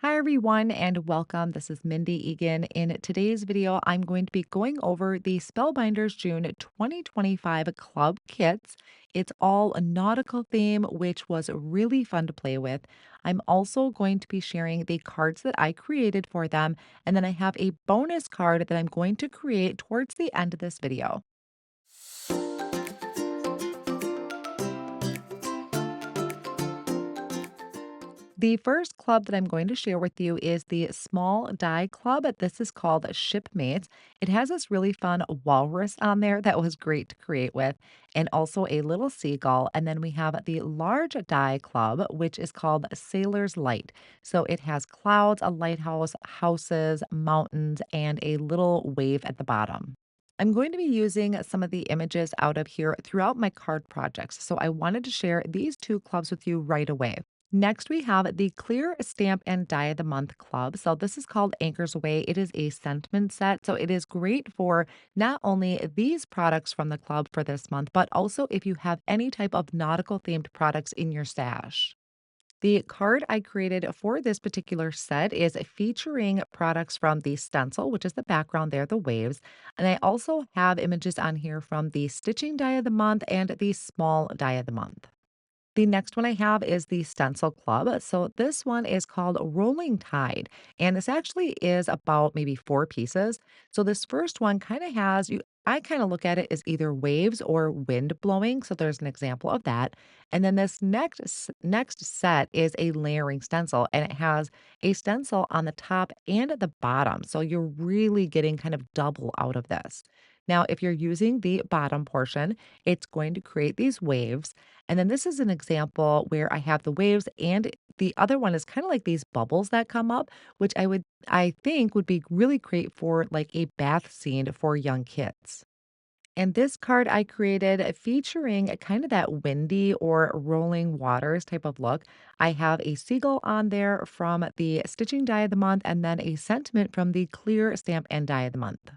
Hi everyone and welcome. This is Mindy Eggen. In today's video, I'm going to be going over the Spellbinders June 2025 Club Kits. It's all a nautical theme, which was really fun to play with. I'm also going to be sharing the cards that I created for them, and then I have a bonus card that I'm going to create towards the end of this video. The first club that I'm going to share with you is the Small Die Club. This is called Shipmates. It has this really fun walrus on there that was great to create with, and also a little seagull. And then we have the Large Die Club, which is called Sailor's Light. So it has clouds, a lighthouse, houses, mountains, and a little wave at the bottom. I'm going to be using some of the images out of here throughout my card projects, so I wanted to share these two clubs with you right away. Next, we have the Clear Stamp and Die of the Month Club. So, this is called Anchors Away. It is a sentiment set. So, it is great for not only these products from the club for this month, but also if you have any type of nautical themed products in your stash. The card I created for this particular set is featuring products from the stencil, which is the background there, the waves. And I also have images on here from the stitching die of the month and the small die of the month. The next one I have is the Stencil Club. So this one is called Rolling Tide, and this actually is about maybe four pieces. So this first one kind of has you. I kind of look at it as either waves or wind blowing. So there's an example of that. And then this next set is a layering stencil, and it has a stencil on the top and at the bottom. So you're really getting kind of double out of this. Now, if you're using the bottom portion, it's going to create these waves, and then this is an example where I have the waves and the other one is kind of like these bubbles that come up, which I think would be really great for like a bath scene for young kids. And this card I created featuring kind of that windy or rolling waters type of look. I have a seagull on there from the stitching die of the month and then a sentiment from the clear stamp and die of the month.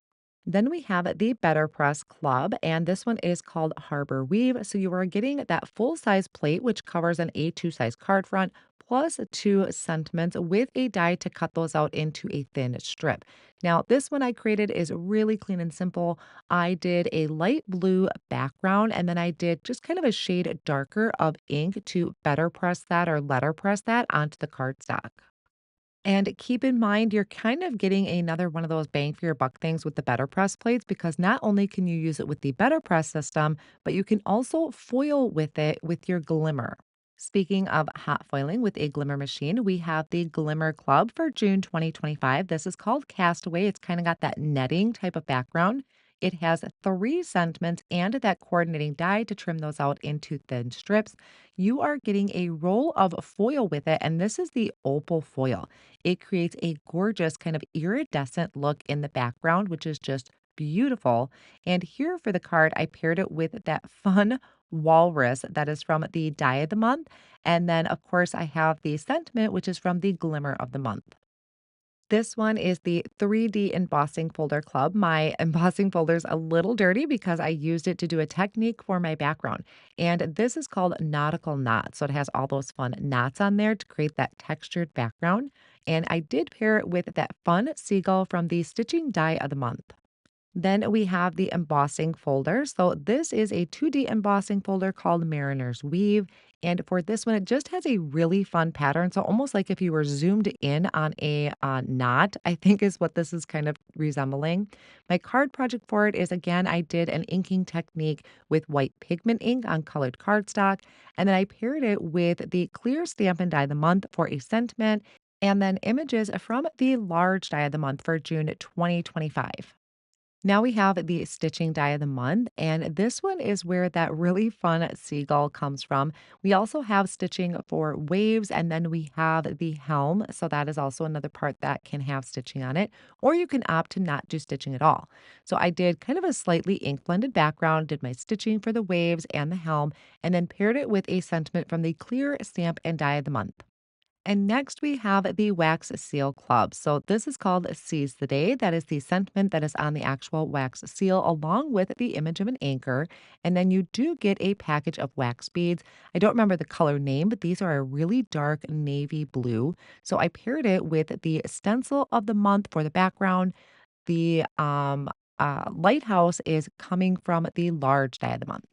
Then we have the Betterpress Club, and this one is called Harbor Weave. So you are getting that full size plate, which covers an A2 size card front, plus two sentiments with a die to cut those out into a thin strip. Now, this one I created is really clean and simple. I did a light blue background, and then I did just kind of a shade darker of ink to better press that or letterpress that onto the cardstock. And keep in mind, you're kind of getting another one of those bang for your buck things with the Better Press plates because not only can you use it with the Better Press system, but you can also foil with it with your Glimmer. Speaking of hot foiling with a Glimmer machine, we have the Glimmer Club for June 2025. This is called Castaway. It's kind of got that netting type of background. It has three sentiments and that coordinating die to trim those out into thin strips. You are getting a roll of foil with it, and this is the opal foil. It creates a gorgeous kind of iridescent look in the background, which is just beautiful. And here for the card, I paired it with that fun walrus that is from the Die of the Month. And then, of course, I have the sentiment, which is from the Glimmer of the Month. This one is the 3D embossing folder club. My embossing folder is a little dirty because I used it to do a technique for my background. And this is called nautical knots. So it has all those fun knots on there to create that textured background. And I did pair it with that fun seagull from the stitching die of the month. Then we have the embossing folder. So this is a 2D embossing folder called Mariner's Weave. And for this one, it just has a really fun pattern. So almost like if you were zoomed in on a knot, I think is what this is kind of resembling. My card project for it is again, I did an inking technique with white pigment ink on colored cardstock. And then I paired it with the clear stamp and die of the month for a sentiment. And then images from the large die of the month for June 2025. Now we have the stitching die of the month, and this one is where that really fun seagull comes from. We also have stitching for waves, and then we have the helm. So that is also another part that can have stitching on it, or you can opt to not do stitching at all. So I did kind of a slightly ink blended background, did my stitching for the waves and the helm, and then paired it with a sentiment from the clear stamp and die of the month. And next we have the Wax Seal Club. So this is called Seize the Day. That is the sentiment that is on the actual wax seal, along with the image of an anchor. And then you do get a package of wax beads. I don't remember the color name, but these are a really dark navy blue. So I paired it with the stencil of the month for the background. The lighthouse is coming from the large die of the month.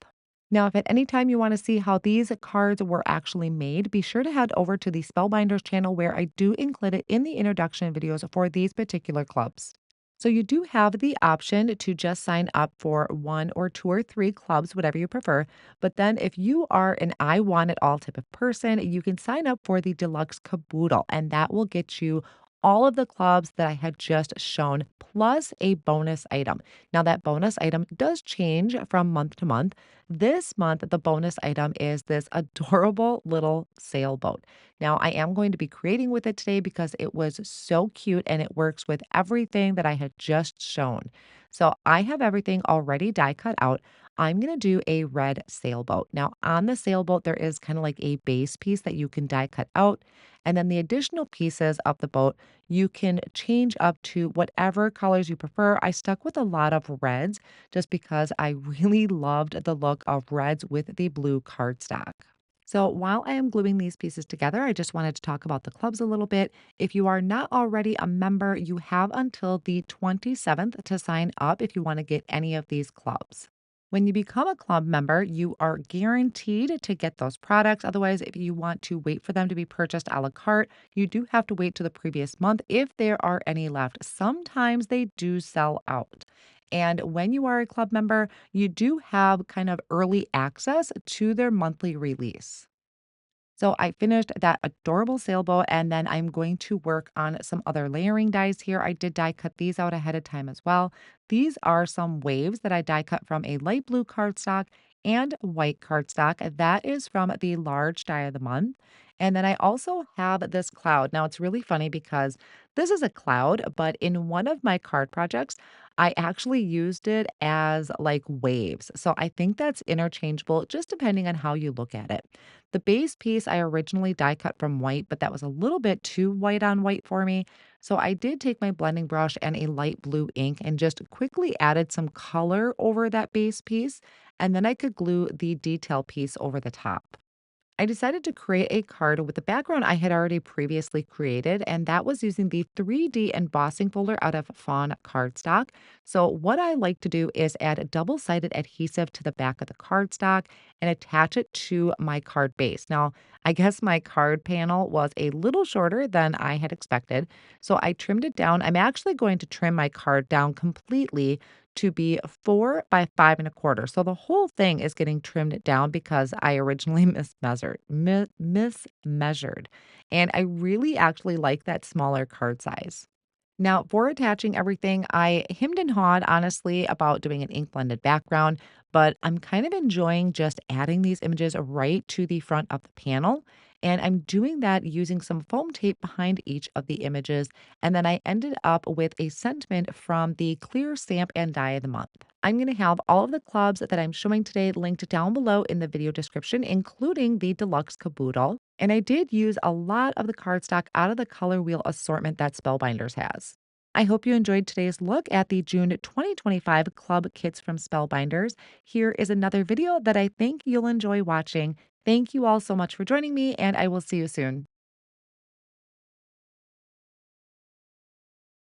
Now, if at any time you want to see how these cards were actually made, be sure to head over to the Spellbinders channel where I do include it in the introduction videos for these particular clubs. So you do have the option to just sign up for one or two or three clubs, whatever you prefer. But then if you are an I want it all type of person, you can sign up for the Deluxe Caboodle, and that will get you all of the clubs that I had just shown, plus a bonus item. Now, that bonus item does change from month to month. This month, the bonus item is this adorable little sailboat. Now, I am going to be creating with it today because it was so cute and it works with everything that I had just shown. So I have everything already die cut out. I'm going to do a red sailboat. Now, on the sailboat, there is kind of like a base piece that you can die cut out. And then the additional pieces of the boat, you can change up to whatever colors you prefer. I stuck with a lot of reds just because I really loved the look of reds with the blue cardstock. So while I am gluing these pieces together, I just wanted to talk about the clubs a little bit. If you are not already a member, you have until the 27th to sign up if you want to get any of these clubs. When you become a club member, you are guaranteed to get those products. Otherwise, if you want to wait for them to be purchased a la carte, you do have to wait to the previous month if there are any left. Sometimes they do sell out. And when you are a club member, you do have kind of early access to their monthly release. So I finished that adorable sailboat and then I'm going to work on some other layering dies here. I did die cut these out ahead of time as well. These are some waves that I die cut from a light blue cardstock and white cardstock. That is from the large die of the month. And then I also have this cloud. Now it's really funny because this is a cloud, but in one of my card projects, I actually used it as like waves. So I think that's interchangeable just depending on how you look at it. The base piece I originally die cut from white, but that was a little bit too white on white for me. So I did take my blending brush and a light blue ink and just quickly added some color over that base piece. And then I could glue the detail piece over the top. I decided to create a card with the background I had already previously created, and that was using the 3D embossing folder out of Fawn cardstock. So, what I like to do is add a double-sided adhesive to the back of the cardstock and attach it to my card base. Now, I guess my card panel was a little shorter than I had expected, so I trimmed it down. I'm actually going to trim my card down completely to be 4 by 5 1/4. So the whole thing is getting trimmed down because I originally mismeasured. And I really actually like that smaller card size. Now, for attaching everything, I hemmed and hawed honestly about doing an ink blended background, but I'm kind of enjoying just adding these images right to the front of the panel. And I'm doing that using some foam tape behind each of the images. And then I ended up with a sentiment from the clear stamp and die of the month. I'm going to have all of the clubs that I'm showing today linked down below in the video description, including the Deluxe Caboodle. And I did use a lot of the cardstock out of the color wheel assortment that Spellbinders has. I hope you enjoyed today's look at the June 2025 Club Kits from Spellbinders. Here is another video that I think you'll enjoy watching. Thank you all so much for joining me, and I will see you soon.